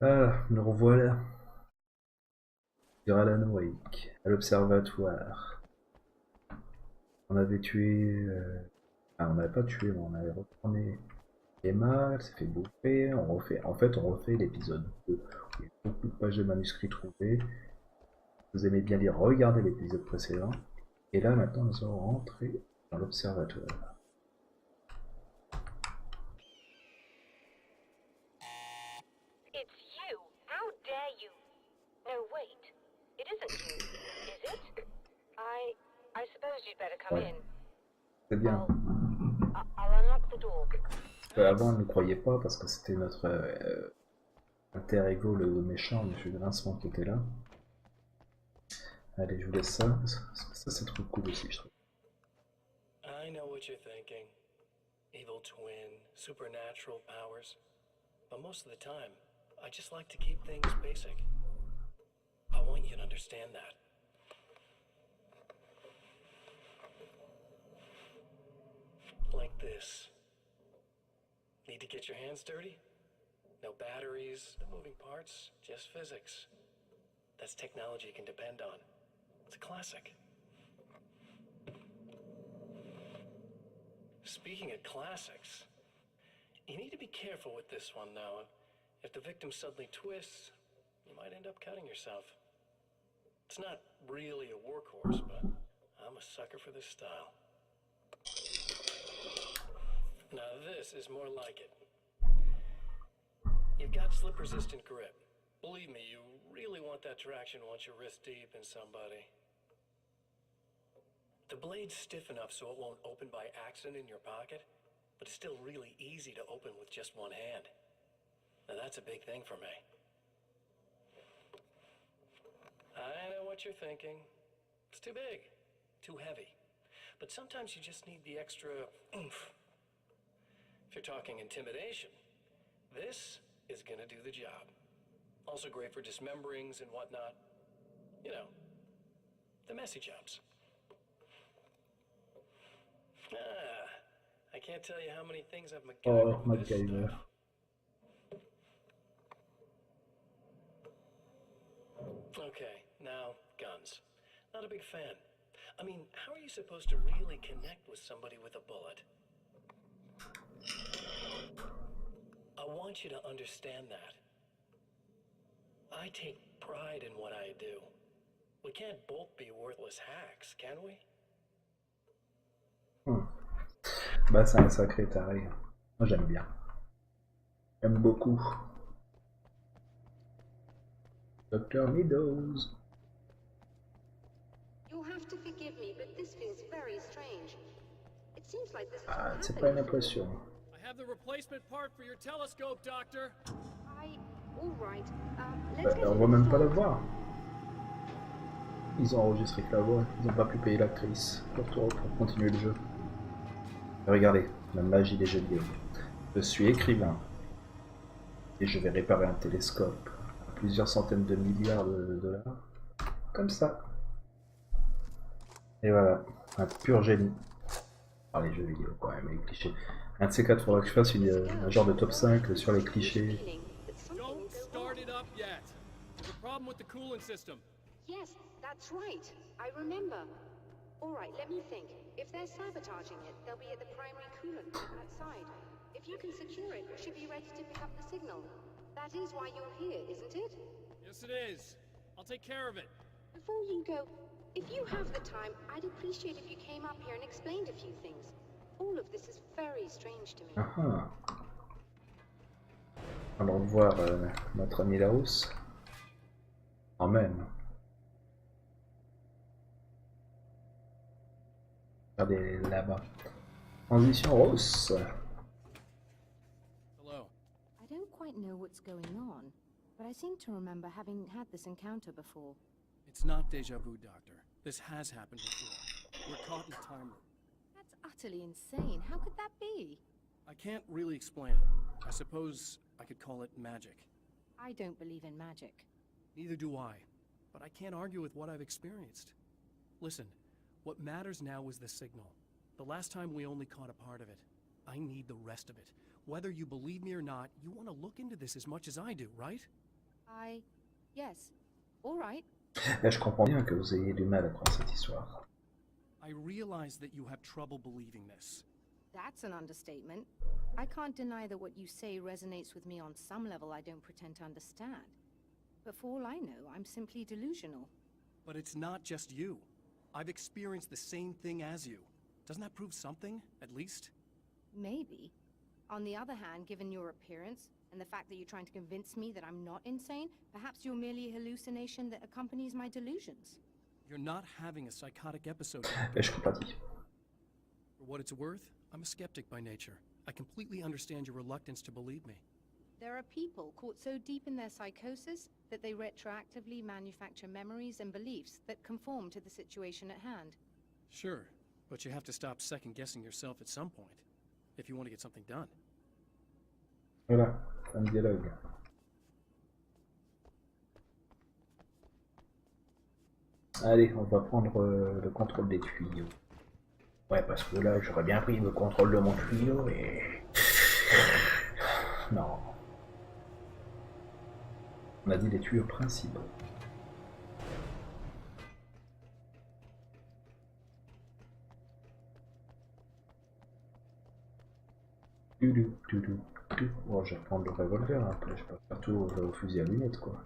Ah, nous revoilà. Sur Alan Wake, à l'observatoire. On avait tué... Ah, on n'avait pas tué, mais on avait retourné Emma, elle s'est fait bouffer. On refait... En fait, on refait l'épisode 2. Il y a beaucoup de pages de manuscrits trouvées. Vous aimez bien lire, regardez l'épisode précédent. Et là, maintenant, nous allons rentrer dans l'observatoire. It's you! How dare you! No, wait. It isn't you, is it? I suppose you'd better come Ouais, in. c'est bien. I'll unlock the door. Avant, on ne croyait pas parce que c'était notre inter-ego, le méchant, monsieur de Vincent, qui était là. Allez, je vous laisse ça. Ça, c'est trop cool aussi, je trouve. I know what you're thinking. Evil twin, supernatural powers. But most of the time, I just like to keep things basic. I want you to understand that. Like this. Need to get your hands dirty? No batteries, no moving parts, just physics. That's technology you can depend on. It's a classic. Speaking of classics, you need to be careful with this one, though. If the victim suddenly twists, you might end up cutting yourself. It's not really a workhorse, but I'm a sucker for this style. Now this is more like it. You've got slip-resistant grip. Believe me, you really want that traction once you're wrist deep in somebody. The blade's stiff enough so it won't open by accident in your pocket, but it's still really easy to open with just one hand. Now that's a big thing for me. I know what you're thinking. It's too big, too heavy. But sometimes you just need the extra oomph. If you're talking intimidation, this is gonna do the job. Also great for dismemberings and whatnot. You know, the messy jobs. I can't tell you how many things I've Oh, MacGyvered with this MacGyver. stuff. Okay, now, guns. Not a big fan. I mean, how are you supposed to really connect with somebody with a bullet? I want you to understand that. I take pride in what I do. We can't both be worthless hacks, can we? Bah, c'est un sacré taré. Moi, j'aime bien. J'aime beaucoup. Dr. Meadows. You'll have to forgive me, but this feels very strange. It seems like this has Ah, not c'est happened pas une before. impression. I have the replacement part for your telescope, Doctor. All right. Let's Bah, get on into va the même pas la story. voir. Ils ont enregistré que la voix. Ils n'ont pas pu payer l'actrice pour continuer le jeu. Regardez, la magie des jeux vidéo. Je suis écrivain. Et je vais réparer un télescope à plusieurs centaines de milliards de dollars. Comme ça. Et voilà, un pur génie. Par les jeux vidéo quand même, les clichés. Un de ces quatre, faudra que je fasse un genre de top 5 sur les clichés. Feeling that something Don't will go start wrong. it up yet. There's a problem with the coolant system. Yes, that's right. I remember. All right, let me think. If they're sabotaging it, they'll be at the primary coolant outside. If you can secure it, we should be ready to pick up the signal. That is why you're here, isn't it? Yes, it is. I'll take care of it. Before you go, if you have the time, I'd appreciate if you came up here and explained a few things. All of this is very strange to me. Ah ah. Allons voir notre ami Laos. Quand même. Regardez là-bas. Transition rose. Hello. I don't quite know what's going on, but I seem to remember having had this encounter before. It's not deja vu, Doctor. This has happened before. We're caught in a time loop. That's utterly insane. How could that be? I can't really explain it. I suppose I could call it magic. I don't believe in magic. Neither do I. But I can't argue with what I've experienced. Listen, what matters now is the signal. The last time we only caught a part of it. I need the rest of it. Whether you believe me or not, you want to look into this as much as I do, right? Yes. All right. Là, je comprends bien que vous ayez du mal à croire cette histoire. I realize that you have trouble believing this. That's an understatement. I can't deny that what you say resonates with me on some level I don't pretend to understand. But for all I know, I'm simply delusional. But it's not just you. I've experienced the same thing as you. Doesn't that prove something, at least? Maybe. On the other hand, given your appearance, and the fact that you're trying to convince me that I'm not insane, perhaps you're merely a hallucination that accompanies my delusions. You're not having a psychotic episode. Et je comprends pas. For what it's worth, I'm a skeptic by nature. I completely understand your reluctance to believe me. There are people caught so deep in their psychosis that they retroactively manufacture memories and beliefs that conform to the situation at hand. Sure, but you have to stop second-guessing yourself at some point, if you want to get something done. Voilà, un dialogue. Allez, on va prendre le contrôle des tuyaux. Ouais, parce que là, j'aurais bien pris le contrôle de mon tuyau et... Non. On a dit les tuyaux principaux. Bon, je vais prendre le revolver après, je vais pas faire tout au fusil à lunettes quoi.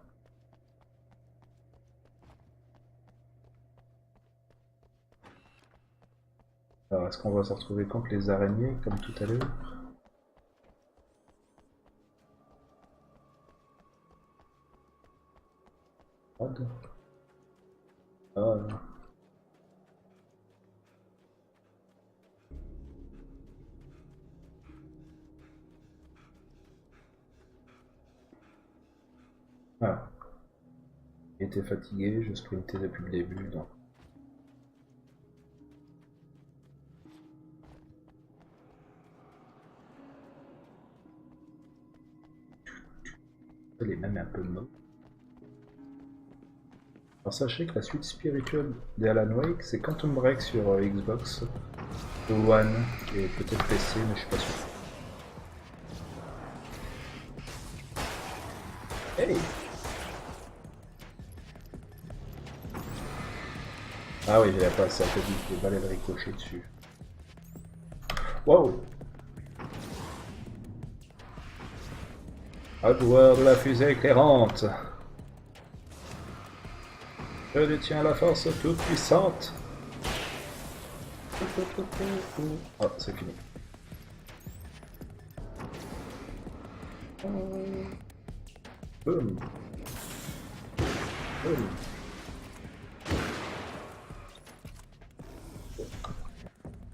Alors, est-ce qu'on va se retrouver contre les araignées comme tout à l'heure? Ah non. Ah. J'étais fatigué, je sprintais depuis le début, donc. Elle est même un peu molle. Alors sachez que la suite spirituelle d'Alan Wake, c'est Quantum Break sur Xbox One et peut-être PC, mais je suis pas sûr. Hey! Ah oui, j'avais pas assez vite, les balais de ricochet dessus. Wow! À pouvoir de la fusée éclairante. Je détiens la force toute puissante. Oh, c'est fini. Boum. Boum.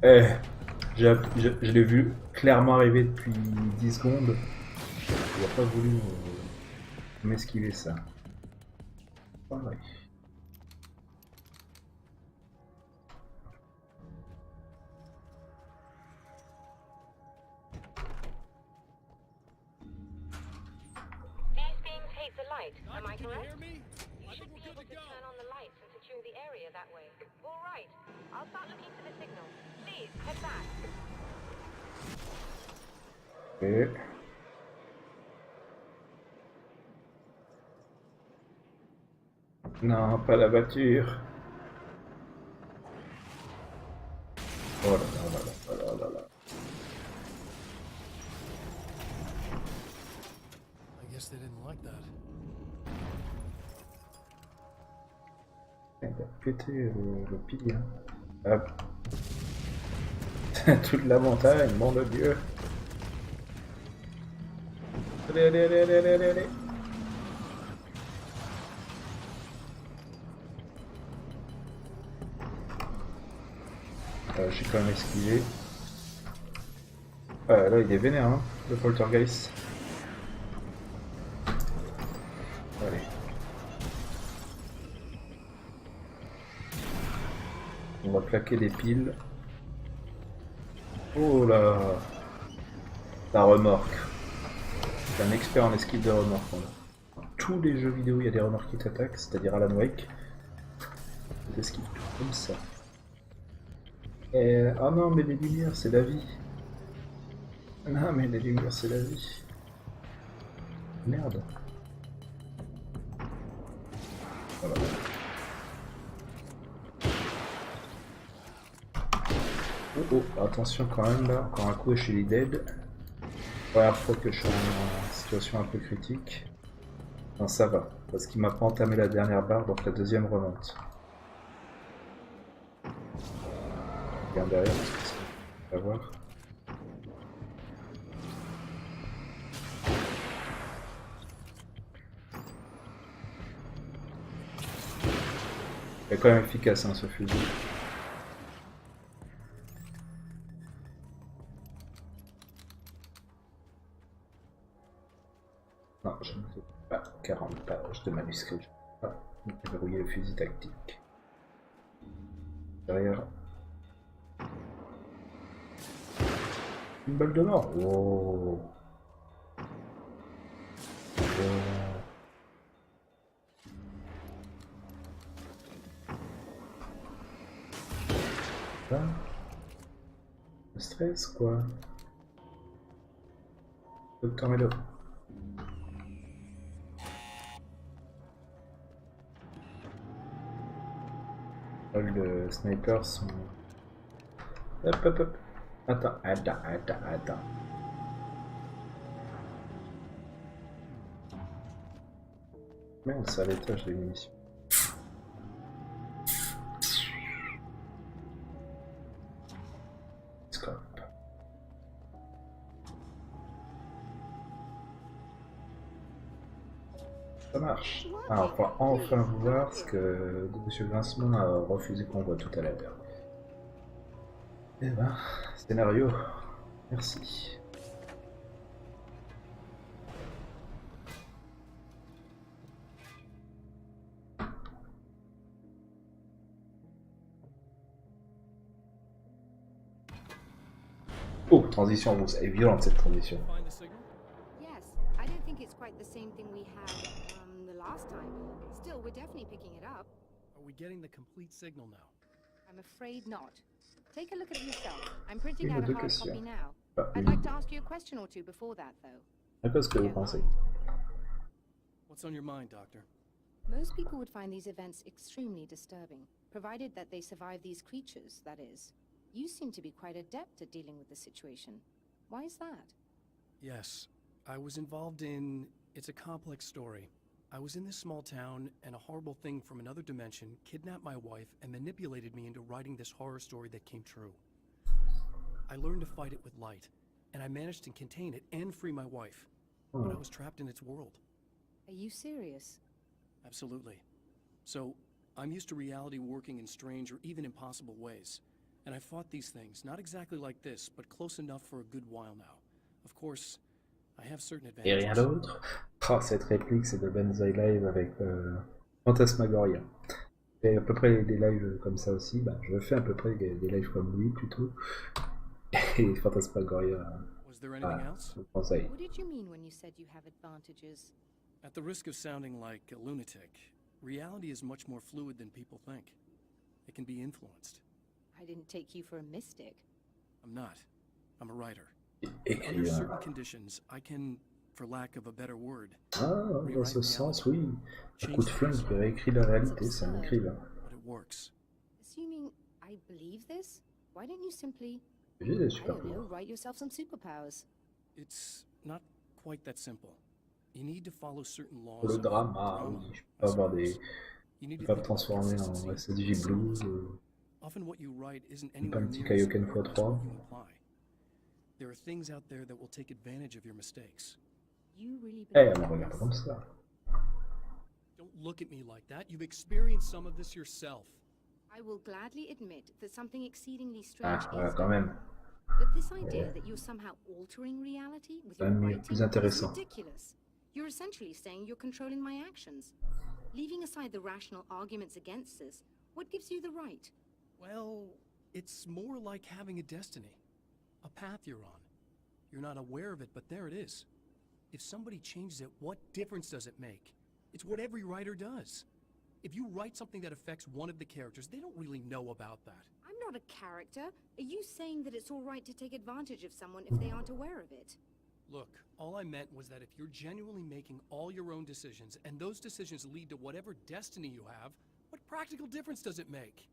Eh, je l'ai vu clairement arriver depuis 10 secondes. Il n'a pas voulu m'esquiver ça. Pareil. These beings hate the light, am I correct? You should be able to turn on the lights and secure the area that way. All right, I'll start looking for the signal. Please, head back. Et... Non, pas la voiture. Oh là là là là là là là. I guess they didn't like that. Il a pété le pilier. Hop. Toute la montagne, mon Dieu. Allez, allez, allez, allez, allez, allez. J'ai quand même esquivé. Ah, là il est vénère, hein, le poltergeist. Allez. On va plaquer des piles. Oh là, la remorque. Je suis un expert en esquive de remorque. Dans tous les jeux vidéo, il y a des remorques qui t'attaquent, c'est-à-dire Alan Wake. Des esquives tout comme ça. Et... ah non, mais les lumières, c'est la vie. Non, mais les lumières, c'est la vie. Merde. Voilà. Oh, attention quand même là, encore un coup chez les dead. Première fois que je suis en situation un peu critique. Non, ça va, parce qu'il m'a pas entamé la dernière barre, donc la deuxième remonte. Bien derrière, parce que ça va voir. Il est quand même efficace hein, ce fusil. Non, je ne fais pas 40 pages de manuscrit. Je ne peux pas verrouiller le fusil tactique. Derrière. Une balle de mort. Oh. Ah. Le stress quoi. Docteur Melo. Le sniper sont... Hop hop hop. Attends. Merde, c'est à l'étage des munitions. Scope. Ça marche. Ah, on va enfin voir ce que M. Grincement a refusé qu'on voit tout à l'heure. Eh ben, scénario. Merci. Oh, transition rousse. Elle est violente cette transition. Find the signal? Yes, I don't think it's quite the same thing we had the last time. Still, we're definitely picking it up. Are we getting the complete signal now? I'm afraid not. Take a look at it yourself. I'm printing Une out ou a deux hard questions. copy now. Pas I'd une. like to ask you a question or two before that, though. À quoi est-ce que vous Don't pensez? mind. What's on your mind, Doctor? Most people would find these events extremely disturbing, provided that they survive these creatures, that is. You seem to be quite adept at dealing with the situation. Why is that? Yes, I was involved in... It's a complex story. I was in this small town, and a horrible thing from another dimension kidnapped my wife and manipulated me into writing this horror story that came true. I learned to fight it with light, and I managed to contain it and free my wife. But I was trapped in its world. Are you serious? Absolutely. So, I'm used to reality working in strange or even impossible ways. And I fought these things, not exactly like this, but close enough for a good while now. Of course, I have certain Et advantages. rien d'autre? Oh, cette réplique, c'est de Benzaï Live avec Fantasmagoria. Et à peu près des lives comme ça aussi. Bah, je fais à peu près des lives comme lui plutôt. Et Fantasmagoria. Was there anything else? Benzaï. What did you mean when you said you have advantages? At the risk of sounding like a lunatic, reality is much more fluid than people think. It can be influenced. I didn't take you for a mystic. I'm not. I'm a writer. Under Écrivain. certain conditions, I can, for lack of a better word, Ah, dans ce sens, oui. Un coup de flingue qui réécrit la réalité, c'est un écrivain. but it works. Assuming I believe this, why don't you simply, J'ai des I super don't know, pouvoirs. write yourself some superpowers? It's not quite that simple. You need to follow certain laws. Pour le of drama, drama, oui. Je I peux avoir suppose. des. You need Je to peux pas me think about transformer en consistency. SSJ Blues. Often what you write isn't Un anywhere petit near as Kaioken smart as x3. what you imply. There are things out there that will take advantage of your mistakes. You really Eh, believe elle me regarde this? comme ça. Don't look at me like that. You've experienced some of this yourself. I will gladly admit that something exceedingly strange Ah, voilà, is quand going même. on. But this idea that you're somehow altering reality with your Quand même writing plus is intéressant. ridiculous. You're essentially saying you're controlling my actions. Leaving aside the rational arguments against this, what gives you the right? Well, it's more like having a destiny. A path you're on. You're not aware of it, but there it is. If somebody changes it, what difference does it make? It's what every writer does. If you write something that affects one of the characters, they don't really know about that. I'm not a character. Are you saying that it's all right to take advantage of someone if they aren't aware of it? Look, all I meant was that if you're genuinely making all your own decisions, and those decisions lead to whatever destiny you have, what practical difference does it make?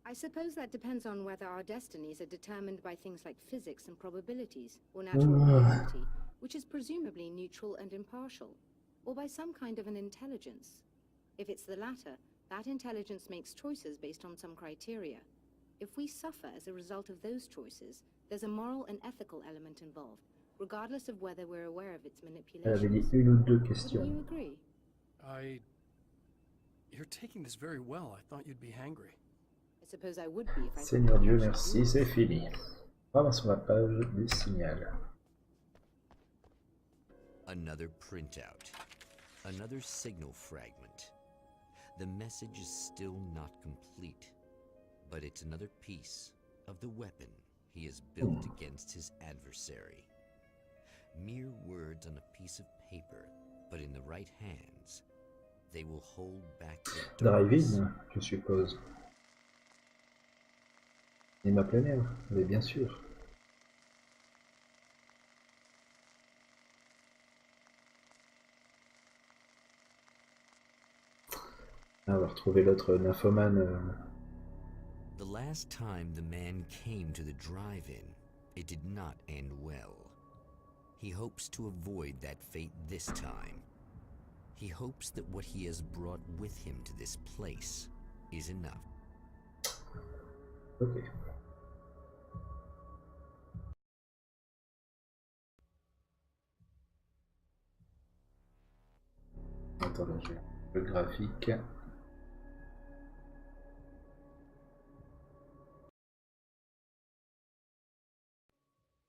I suppose that depends on whether our destinies are determined by things like physics and probabilities, or natural reality, which is presumably neutral and impartial, or by some kind of an intelligence. If it's the latter, that intelligence makes choices based on some criteria. If we suffer as a result of those choices, there's a moral and ethical element involved, regardless of whether we're aware of its Elle avait dit manipulations. une ou deux Wouldn't questions. you agree? You're taking this very well. I thought you'd be hangry. I suppose I would be if I thought Seigneur you Dieu, actually merci, would. c'est fini. On va sur la page des signals. Another printout. Another signal fragment. The message is still not complete, but it's another piece of the weapon he has built against his adversary. Mere words on a piece of paper, but in the right hands, they will hold back the darkness. Drive-in, je suppose. Et ma plein air, mais bien sûr. Ah, on va retrouver l'autre nymphomane. The last time the man came to the drive-in, it did not end well. He hopes to avoid that fate this time. He hopes that what he has brought with him to this place is enough. Ok. Attendez, j'ai le graphique.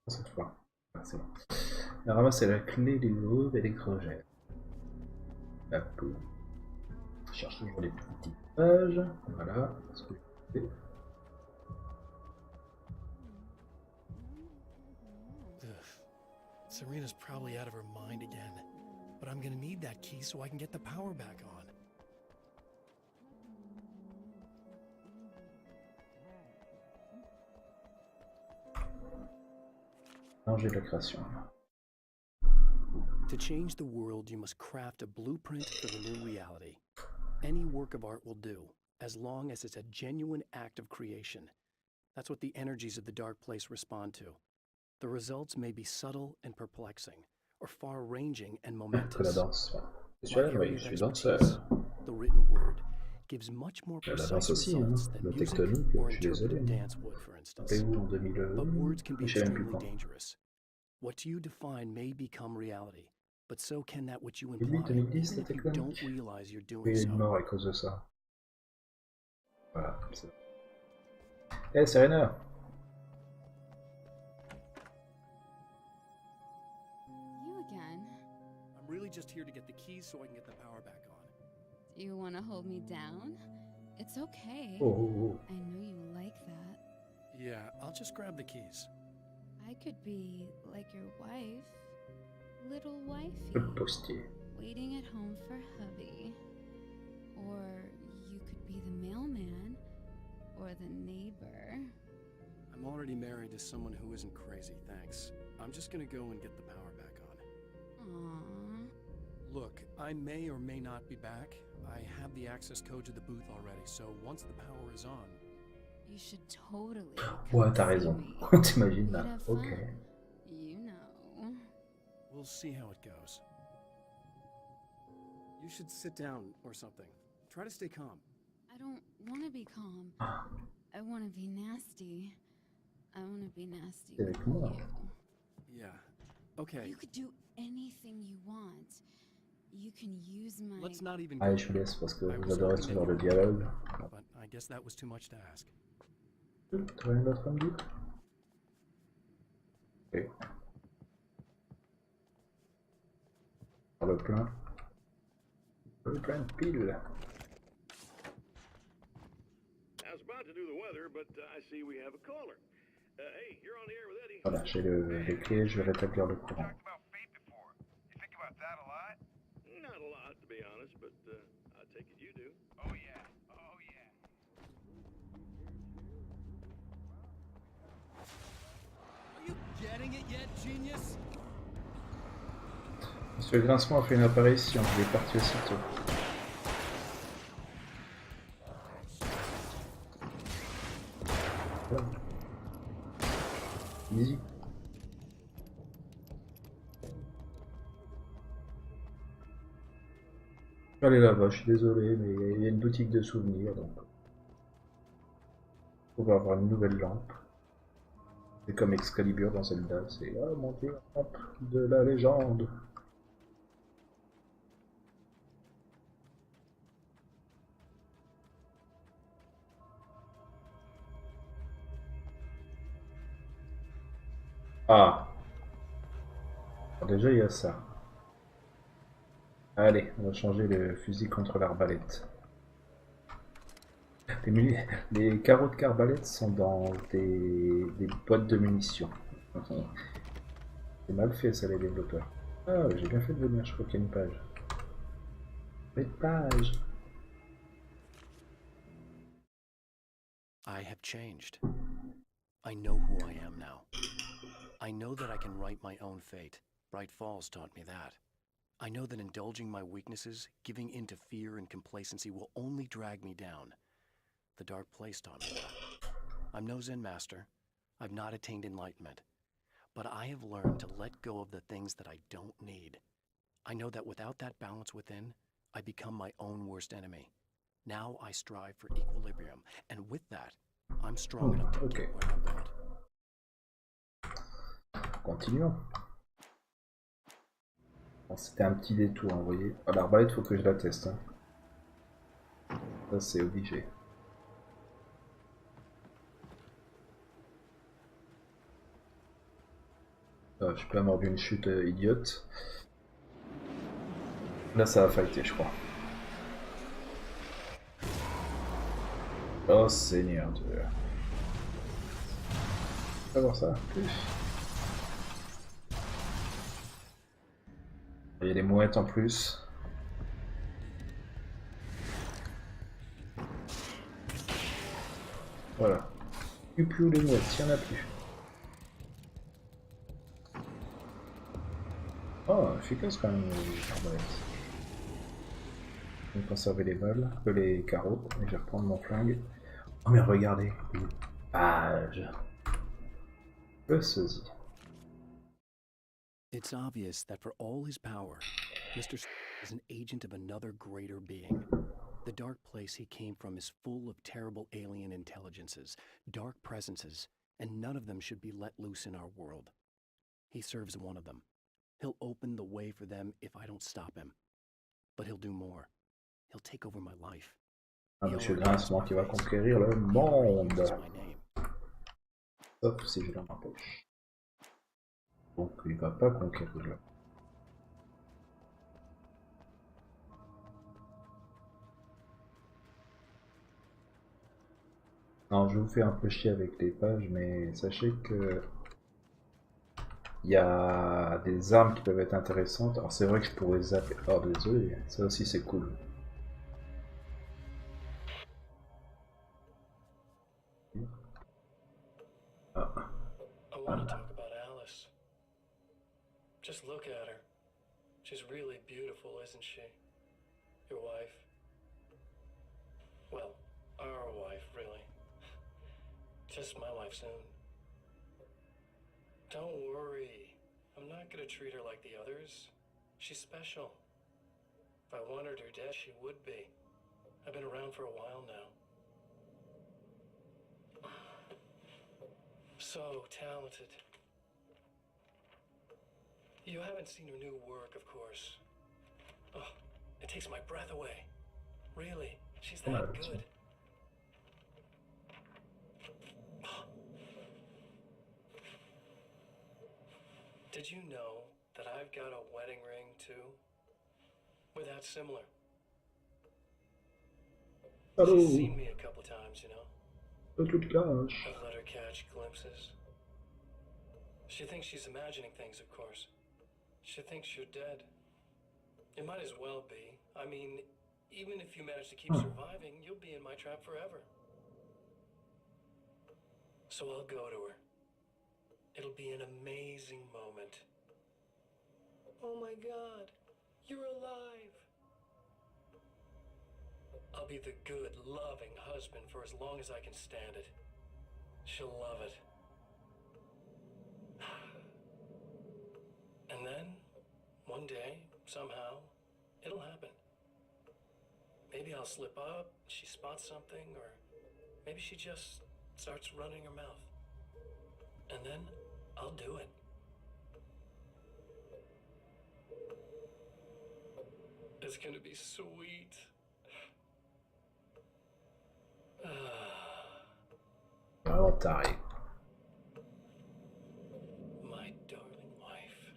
Cette fois. Ah, c'est bon. Elle ramasse la clé des louves et des crojets. La peau. Je cherche toujours les petites pages. Voilà. Ce que je fais. Serena's probably out of her mind again. But I'm gonna need that key so I can get the power back on. Danger de la création. To change the world, you must craft a blueprint for the new reality. Any work of art will do, as long as it's a genuine act of creation. That's what the energies of the dark place respond to. The results may be subtle and perplexing, or far-ranging and Que la momentous. danse. Je My suis, oui, area je of suis expertise, danseur. the written word, gives much more La danse precise aussi, hein. results than Le music tectonique, or je suis désolé. interpretive dance would, for instance. Rappelez-vous en 2000. But words can be Je sais même plus extremely quand. dangerous. What you define may become reality, but so can that which you Début imply, 2010, even if you c'était don't tectonique. realize you're Il doing y a eu so. une mort à cause de ça. Voilà. Eh, Serena! You again? I'm really just here to get the keys so I can get the power back on. Do you want to hold me down? It's okay. Oh, oh, I know you like that. Yeah, I'll just grab the keys. I could be like your wife, little wifey, oh. Le postier. waiting at home for hubby. Or you could be the mailman, or the neighbor. I'm already married to someone who isn't crazy, thanks. I'm just gonna go and get the power back on. Aww. Look, I may or may not be back. I have the access code to the booth already, so once the power is on... You should totally Ouais, come t'as see raison. me. T'imagines We'd là. have Ok. fun. You know. We'll see how it goes. You should sit down or something. Try to stay calm. I don't want to be calm. I want to be nasty. I want to be nasty C'est with avec moi. you. Yeah. Okay, You could do anything you want. You can use my... let's not even go Allez, je vous there. laisse parce que I was j'adorais hoping ce that genre de you would, dialogue. but I guess that was too much to ask. T'as rien d'autre à me dire? Ok. Par le plein. Le plein de piles. I was about to do the weather, but I see we have a caller. Hey, you're on the air with Eddie. Voilà, j'ai les clés, je vais rétablir le courant. Talked about fate before. You think about that a lot? Not a lot, to be honest, but I take it you do. Oh yeah, oh yeah. Are you getting it yet, genius? Monsieur Grincement a fait une apparition, il est parti aussitôt. Easy. Je vais aller là-bas, je suis désolé, mais il y a une boutique de souvenirs, donc on va avoir une nouvelle lampe. C'est comme Excalibur dans Zelda, c'est oh mon dieu, la lampe de la légende. Ah, alors déjà il y a ça. Allez, on va changer le fusil contre l'arbalète. Les carreaux de carbalète sont dans des boîtes de munitions. C'est mal fait ça les développeurs. Ah, j'ai bien fait de venir, je crois qu'il y a une page. Une page. I have changed. I know who I am now. I know that I can write my own fate. Bright Falls taught me that. I know that indulging my weaknesses, giving in to fear and complacency will only drag me down. The dark place taught me that. I'm no Zen master. I've not attained enlightenment. But I have learned to let go of the things that I don't need. I know that without that balance within, I become my own worst enemy. Now I strive for equilibrium, and with that, I'm strong enough to get where I want. Continuons. Bon, c'était un petit détour, vous voyez. Ah, l'arbalète, faut que je la teste. Hein. Ça, c'est obligé. Ah, je suis pas mort d'une chute idiote. Là, ça va fighter, je crois. Oh, Seigneur Dieu. On va voir ça. Il y a des mouettes en plus. Voilà. Plus les mouettes, il n'y en a plus. Oh, efficace quand même les arbalètes. Je vais conserver les balles, les carreaux, et je vais reprendre mon flingue. Oh mais regardez, une page. Le sosie. It's obvious that for all his power, Mr. is an agent of another greater being. The dark place he came from is full of terrible alien intelligences, dark presences, and none of them should be let loose in our world. He serves one of them. He'll open the way for them if I don't stop him. But he'll do more. He'll take over my life. Ah, Monsieur Grincement qui va conquérir le monde. Sauf si je l'en empêche. Donc il va pas conquérir le monde. Alors je vous fais un peu chier avec les pages, mais sachez que il y a des armes qui peuvent être intéressantes. Alors c'est vrai que je pourrais zapper. Oh désolé, ça aussi c'est cool. Ah. I want to talk about Alice. Just look at her. She's really beautiful, isn't she? Your wife. Well, our wife, really. Just my wife soon. Don't worry. I'm not gonna treat her like the others. She's special. If I wanted her dead, she would be. I've been around for a while now. So talented. You haven't seen her new work, of course. Oh, it takes my breath away. Really, she's that good. Did you know that I've got a wedding ring, too? We're that similar. Hello. She's seen me a couple times, you know. I've let her catch glimpses. She thinks she's imagining things, of course. She thinks you're dead. It might as well be. I mean, even if you manage to keep surviving, you'll be in my trap forever. So I'll go to her. It'll be an amazing moment. Oh my God, you're alive. I'll be the good, loving husband for as long as I can stand it. She'll love it. And then, one day, somehow, it'll happen. Maybe I'll slip up, she spots something, or maybe she just starts running her mouth. And then, I'll do it. It's gonna be sweet. Vraiment taré. My darling wife.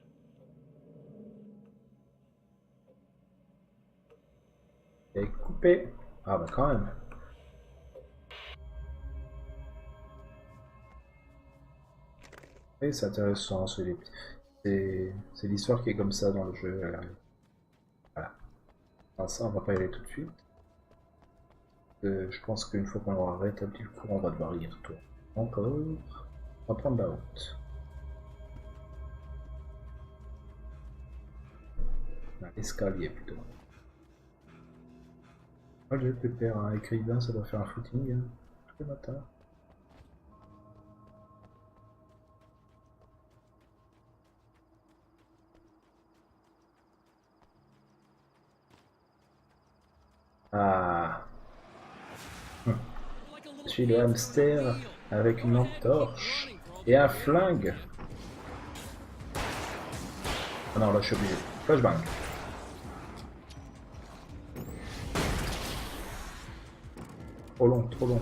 Et coupé. Ah bah quand même. Oui, c'est intéressant, c'est l'histoire qui est comme ça dans le jeu. Voilà. Enfin, ça, on va pas y aller tout de suite. Je pense qu'une fois qu'on aura rétabli le cours, on va devoir y retourner. Encore. On va prendre la route. L'escalier plutôt. Moi, je prépare un écrivain, ça doit faire un footing hein, tous les matins. Ah. Je suis le hamster avec une lampe torche et un flingue. Ah non, là je suis obligé. Flashbang. Trop long, trop long.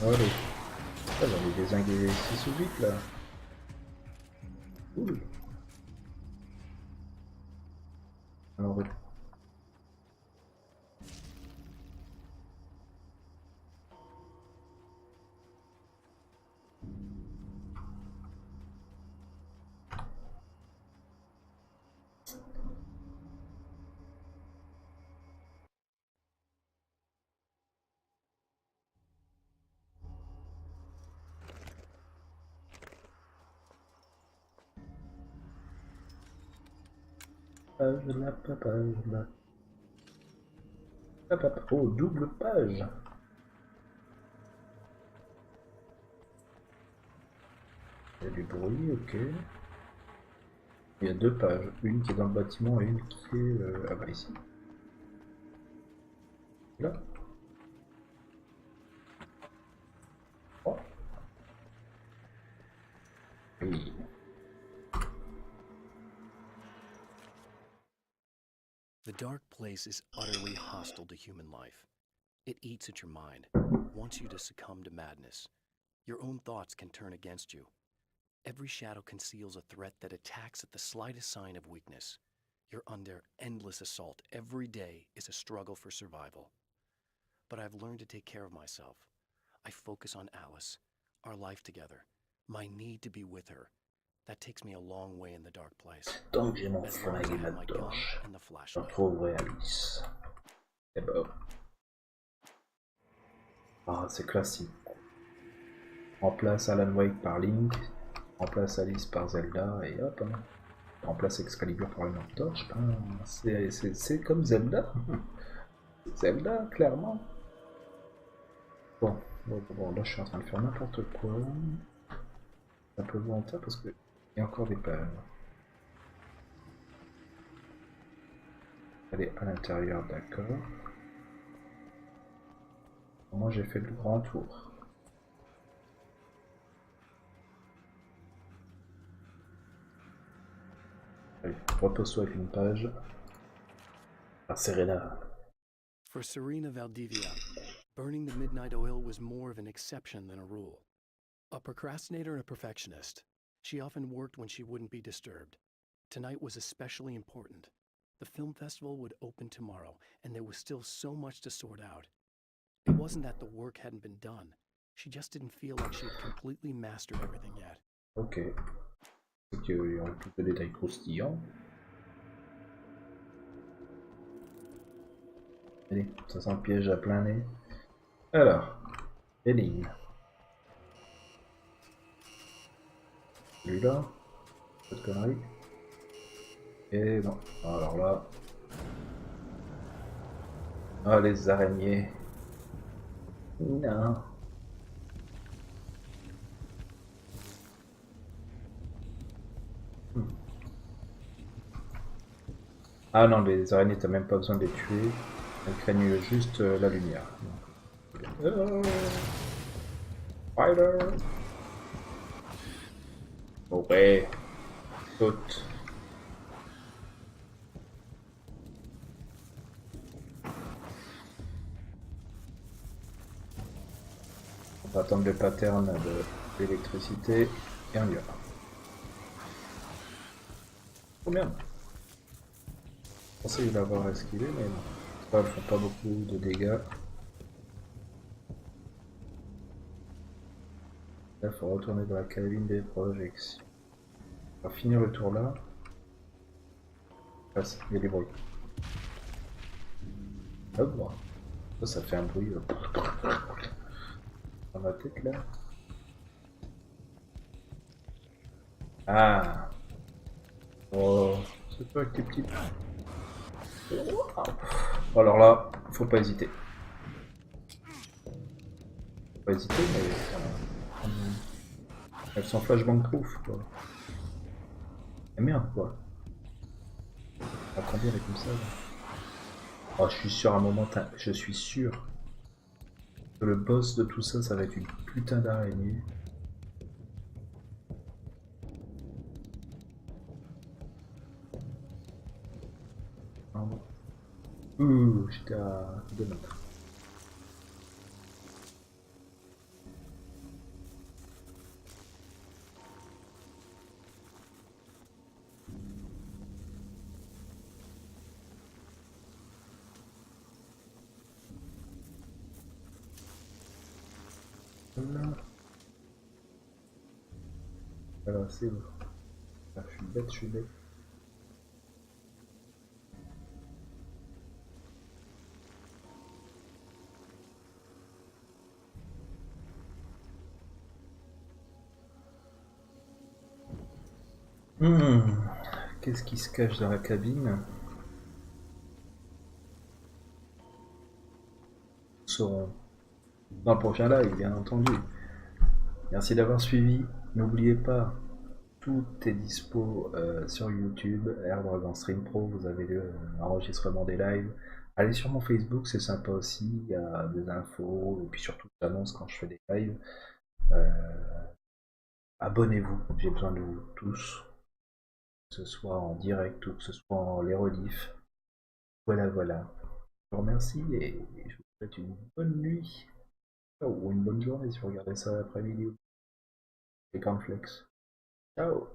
Allez. Ah, j'en ai dézingué 6 ou 8 là. Cool. Alors, page là. Oh, double page. Il y a du bruit, ok. Il y a 2 pages, une qui est dans le bâtiment et une qui est ah bah ici. Là. Oh. Oui. The dark place is utterly hostile to human life. It eats at your mind, wants you to succumb to madness. Your own thoughts can turn against you. Every shadow conceals a threat that attacks at the slightest sign of weakness. You're under endless assault. Every day is a struggle for survival. But I've learned to take care of myself. I focus on Alice, our life together, my need to be with her. That takes me a long way in the dark place. Tant que j'ai mon flingue et ma torche, je retrouverai Alice. Et bah. Ah, c'est classique. Remplace Alan Wake par Link, remplace Alice par Zelda et hop. Hein. Remplace Excalibur par une lampe torche. Ben, c'est comme Zelda. Zelda, clairement. Bon, là je suis en train de faire n'importe quoi. Un peu volontaire parce qu'il y a encore des pages. Elle est à l'intérieur, d'accord. Moi j'ai fait le grand tour. Allez, repose-toi avec une page. Ah, Serena. For Serena Valdivia, burning the midnight oil was more of an exception than a rule. A procrastinator and a perfectionist, she often worked when she wouldn't be disturbed. Tonight was especially important. The film festival would open tomorrow, and there was still so much to sort out. It wasn't that the work hadn't been done. She just didn't feel like she had completely mastered everything yet. Ok. C'est qu'il y a plus de détails croustillants. Allez, ça sent le piège à plein nez. Alors, énigme. Celui-là. Pas de conneries. Et non. Alors là. Ah, les araignées. Non. Ah non, les araignées, t'as même pas besoin de les tuer. Elles craignent juste la lumière. Spider. Ouais. Saute. On va attendre le pattern de l'électricité et on y va. Oh merde. Je pensais qu'il l'avoir esquivé, mais non. Elles font pas beaucoup de dégâts. Là, il faut retourner dans la cabine des projections. On va finir le tour là. Ah, il y a des bruits. Hop, bon. Ça fait un bruit dans ma tête là. Ah. Oh, c'est pas avec tes petits. Oh, alors là, faut pas hésiter. Faut pas hésiter, mais elles sont flashbang proof quoi. Et merde quoi. À combien elle est comme ça là. Oh, je suis sûr à un moment, je suis sûr que le boss de tout ça, ça va être une putain d'araignée. J'étais à 2 mètres. Voilà, c'est bon. Ah, je suis bête, je suis bête. Qu'est-ce qui se cache dans la cabine? Nous saurons dans le prochain live, bien entendu. Merci d'avoir suivi. N'oubliez pas, tout est dispo sur YouTube, Herrdragan Streampro, vous avez l'enregistrement des lives. Allez sur mon Facebook, c'est sympa aussi, il y a des infos, et puis surtout j'annonce quand je fais des lives. Abonnez-vous, j'ai besoin de vous tous, que ce soit en direct ou que ce soit en les rediffs. Voilà, voilà. Je vous remercie et je vous souhaite une bonne nuit. Ou une bonne journée si vous regardez ça l'après-midi. Les cornflakes. Ciao.